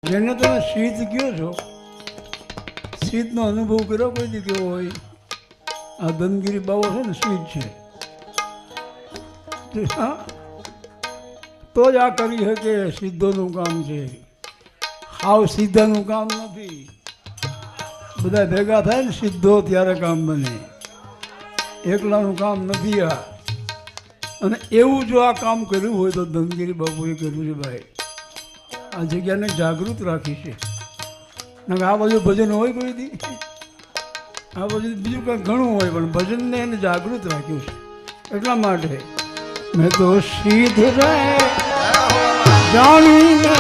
જેને તમે શીત કયો છો, શીતનો અનુભવ કર્યો કોઈ દી કેવો હોય? આ ધનગીરી બાવો છે ને શીત છે, હા, તો જ આ કરી શકે. સિદ્ધોનું કામ છે, હાવ સીધાનું કામ નથી. બધા ભેગા થાય ને સિદ્ધો ત્યારે કામ બને, એકલાનું કામ નથી આ. અને એવું જો આ કામ કર્યું હોય તો ધનગીરી બાપુએ કર્યું છે ભાઈ. આ જગ્યાને જાગૃત રાખી છે. આ બાજુ ભજન હોય કોઈ દી, આ બાજુ બીજું કંઈ ઘણું હોય, પણ ભજનને એને જાગૃત રાખ્યું છે. એટલા માટે મેં તો સીધ રે જાણીને